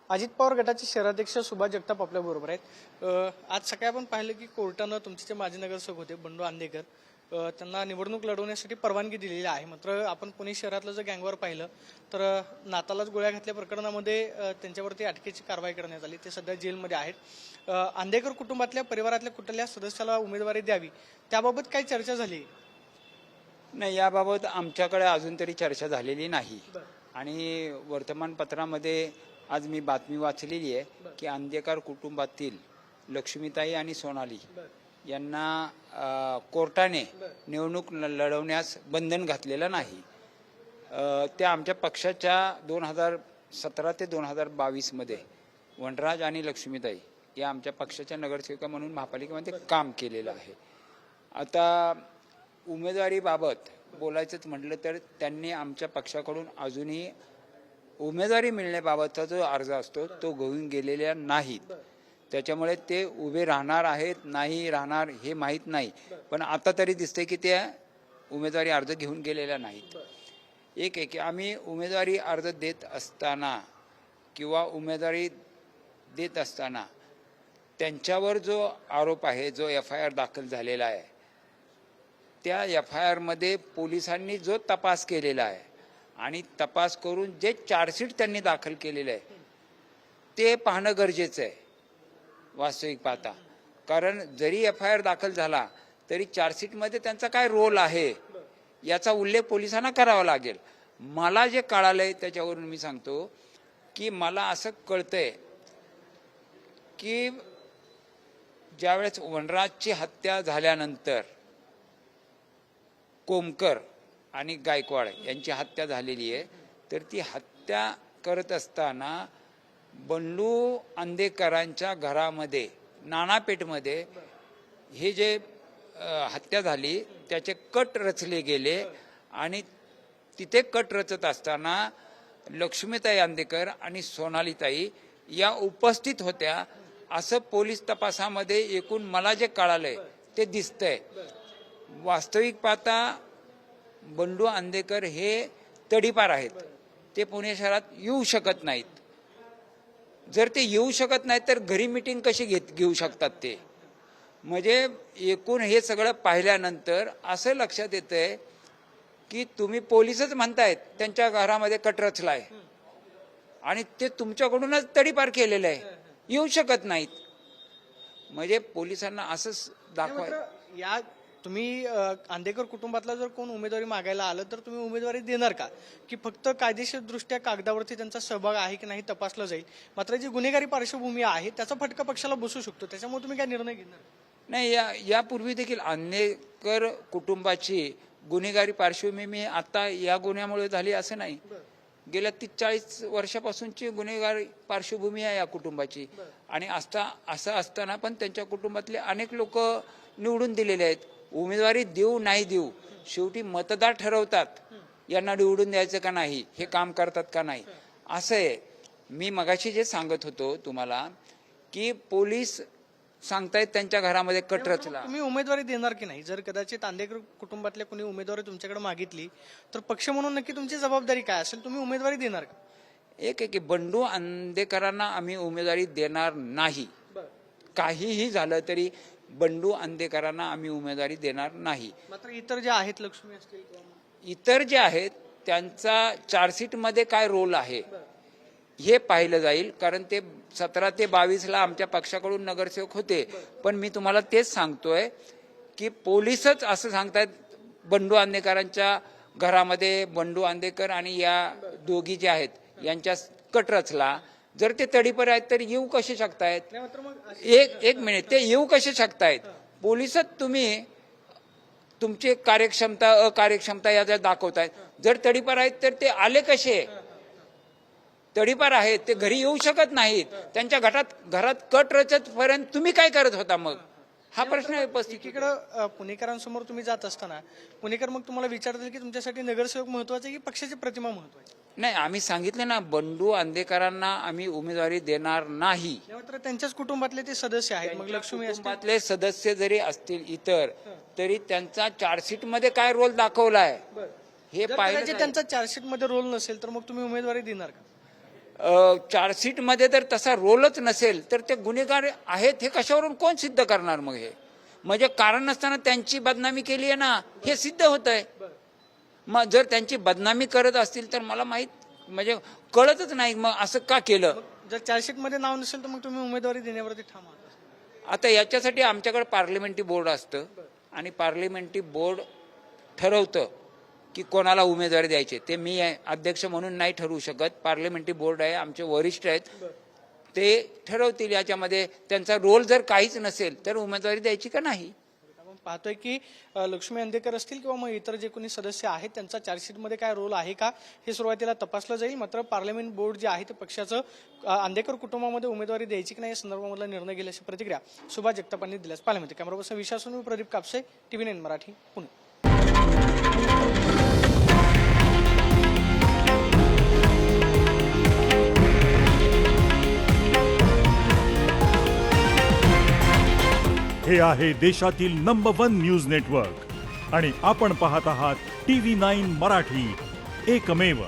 अजित पवार गटाचे शहराध्यक्ष सुभाष जगताप आपल्या बरोबर आहेत। आज सकाळी आपण पाहिलं की कोर्टानं तुमचे जे माजी नगरसेवक होते बंडू आंदेकर त्यांना निवडणूक लढवण्यासाठी परवानगी दिलेली आहे। मात्र आपण पुणे शहरातलं जर गँगवर पाहिलं तर नातालाच गोळ्या घातल्या प्रकरणामध्ये त्यांच्यावरती अटकेची कारवाई करण्यात आली। ते सध्या जेलमध्ये आहेत। आंदेकर कुटुंबातल्या परिवारातल्या कुठल्या सदस्याला उमेदवारी द्यावी त्याबाबत काही चर्चा झाली नाही, याबाबत आमच्याकडे अजून तरी चर्चा झालेली नाही। आणि वर्तमानपत्रामध्ये आज मी बातमी वाचलेली आहे की आंदेकर कुटुंबातील लक्ष्मीताई आणि सोनाली यांना कोर्टाने निवडणूक लढवण्यास बंधन घातलेलं नाही। त्या आमच्या पक्षाच्या 2017 ते 2022 मध्ये वनराज आणि लक्ष्मीताई या आमच्या पक्षाच्या नगरसेविका म्हणून महापालिकेमध्ये काम केलेलं आहे। आता उमेदवारीबाबत बोलायचंच म्हटलं तर त्यांनी आमच्या पक्षाकडून अजूनही उमेदवारी मिळण्याबाबतचा जो अर्ज असतो तो घेऊन गेलेला नाहीत। त्याच्यामुळे ते उभे राहणार आहेत नाही राहणार हे माहीत नाही, पण आता तरी दिसते की ते उमेदवारी अर्ज घेऊन गेलेला नाहीत। एक आहे की आम्ही उमेदवारी अर्ज देत असताना किंवा उमेदवारी देत असताना त्यांच्यावर जो आरोप आहे, जो FIR दाखल झालेला आहे, त्या FIR मध्ये पोलिसांनी जो तपास केलेला आहे आणि तपास करून जे चार्जशीट त्यांनी दाखल केलेलं आहे ते पाहणं गरजेचं आहे वास्तविक पाहता। कारण जरी FIR दाखल झाला तरी चार्जशीटमध्ये त्यांचा काय रोल आहे याचा उल्लेख पोलिसांना करावा लागेल। मला जे कळालंय त्याच्यावरून मी सांगतो की मला असं कळतंय की ज्यावेळेस वनराजची हत्या झाल्यानंतर कोमकर आणि गायकवाड यांची हत्या झालेली आहे, तर ती हत्या करत असताना बंडू आंदेकरांच्या घरामध्ये नानापेठमध्ये हे जे हत्या झाली त्याचे कट रचले गेले आणि तिथे कट रचत असताना लक्ष्मीताई आंदेकर आणि सोनालीताई या उपस्थित होत्या असं पोलीस तपासामध्ये एकूण मला जे कळालंय ते दिसतंय। वास्तविक पाहता बंडू आंदेकर हे तडीपार आहेत, ते पुणे शहरात येऊ शकत नाहीत। जर ते येऊ शकत नाहीत तर घरी मीटिंग कशी घेऊ शकतात ते? म्हणजे एकूण हे सगळं पाहिल्यानंतर असं लक्षात येतंय की तुम्ही पोलीसच म्हणतायत त्यांच्या घरामध्ये कट रचलाय आणि ते तुमच्याकडूनच तडीपार केलेलं आहे, येऊ शकत नाहीत। म्हणजे पोलिसांना असंच दाखवाय या तुम्ही आंदेकर कुटुंबातला जर कोण उमेदवारी मागायला आलं तर तुम्ही उमेदवारी देणार का, की फक्त कायदेशीरदृष्ट्या कागदावरती त्यांचा सहभाग आहे की नाही तपासलं जाईल, मात्र जी गुन्हेगारी पार्श्वभूमी आहे त्याचा फटका पक्षाला बसू शकतो, त्याच्यामुळे तुम्ही काय निर्णय घेणार? नाही, यापूर्वी देखील आंदेकर कुटुंबाची गुन्हेगारी पार्श्वभूमी आता या गुन्ह्यामुळे झाली असं नाही। गेल्या 30-40 वर्षापासूनची गुन्हेगारी पार्श्वभूमी आहे या कुटुंबाची। आणि असं असताना पण त्यांच्या कुटुंबातले अनेक लोक निवडून दिलेले आहेत। उमेदवारी देऊ नाही देऊ शेवटी मतदार ठरवतात यांना निवडून द्यायचं का नाही, हे काम करतात का नाही असं आहे। मी मगाशी जे सांगत होतो तुम्हाला की पोलीस सांगतायत त्यांच्या घरामध्ये कट रचला, तुम्ही उमेदवारी देणार की नाही? जर कदाचित आंदेकर कुटुंबातल्या कोणी उमेदवारी तुमच्याकडे मागितली तर पक्ष म्हणून नक्की तुमची जबाबदारी काय असेल, तुम्ही उमेदवारी देणार का? एक आहे की बंडू आंदेकरांना आम्ही उमेदवारी देणार नाही। काहीही झालं तरी बंडू आंदेकरांना आम्ही उमेदवारी देणार नाही। मात्र इतर जे आहेत, लक्ष्मी असतील इतर जे आहेत त्यांचा चार्जशीट मध्ये काय रोल आहे हे पाहिलं जाईल। कारण ते 17 ते 22ला आमच्या पक्षाकडून नगरसेवक होते, पण मी तुम्हाला तेच सांगतोय की पोलीसच असं सांगतायत बंडू आंदेकरांच्या घरामध्ये बंडू आंदेकर आणि या दोघी जे आहेत यांच्या कट रचला। जर ते तडीपार आहेत तर येऊ कसे शकतायत? एक मिनिट, ते येऊ कसे शकतायत? पोलिसच तुम्ही तुमची कार्यक्षमता अकार्यक्षमता या जर दाखवतायत। जर तडीपार आहेत तर ते आले कसे? तडीपार आहेत ते घरी येऊ शकत नाहीत, त्यांच्या घरात कट रचत पर्यंत तुम्ही काय करत होता? मग हा प्रश्न उपस्थित एकीकडे पुणेकरांसमोर तुम्ही जात असताना पुणेकर मग तुम्हाला विचारतील की तुमच्यासाठी नगरसेवक महत्वाचे की पक्षाची प्रतिमा महत्वाची? नाही, आम्ही सांगितले ना बंडू आंदेकरांना आम्ही उमेदवारी देणार नाही। मात्र त्यांच्याच कुटुंबातले ते सदस्य आहेत, मग लक्ष्मी कुटुंबातले सदस्य जरी असतील इतर तरी त्यांचा चार्जशीट मध्ये काय रोल दाखवलाय हे पाहिजे। त्यांचा चार्जशीट मध्ये रोल नसेल तर मग तुम्ही उमेदवारी देणार का? चार्जशीटमध्ये जर तसा रोलच नसेल तर ते गुन्हेगार आहेत हे कशावरून कोण सिद्ध करणार मग हे म्हणजे कारण नसताना त्यांची बदनामी केली आहे ना हे सिद्ध होत आहे. मग जर त्यांची बदनामी करत असतील तर मला माहीत म्हणजे कळतच नाही मग असं का केलं. जर चार्जशीट मध्ये नाव नसेल तर मग तुम्ही उमेदवारी देण्यावरती ठाम आहात? आता याच्यासाठी आमच्याकडे पार्लमेंटरी बोर्ड असतं आणि पार्लमेंटरी बोर्ड ठरवतं की कोणाला उमेदवारी द्यायची. ते मी अध्यक्ष म्हणून नाही ठरवू शकत. पार्लमेंटरी बोर्ड आहे, आमचे वरिष्ठ आहेत, ते ठरवतील. याच्यामध्ये त्यांचा रोल जर काहीच नसेल तर उमेदवारी द्यायची का नाही. आपण पाहतोय की लक्ष्मी अंधेकर असतील किंवा मग इतर जे कोणी सदस्य आहेत त्यांचा चार्जशीटमध्ये काय रोल आहे का हे सुरुवातीला तपासलं जाईल. मात्र पार्लमेंट बोर्ड जे आहे ते पक्षाचं अंधेकर कुटुंबामध्ये उमेदवारी द्यायची की नाही या संदर्भामधला निर्णय घेईल अशी प्रतिक्रिया सुभाष जगतापांनी दिल्यास पाहिलं मिळते. कॅमेरापर्सन विश्वासू प्रदीप कापसे, TV9 मराठी, पुणे. हे आहे देशातील नंबर 1 न्यूज नेटवर्क आणि आपण पाहत आहात TV9 मराठी, एकमेव.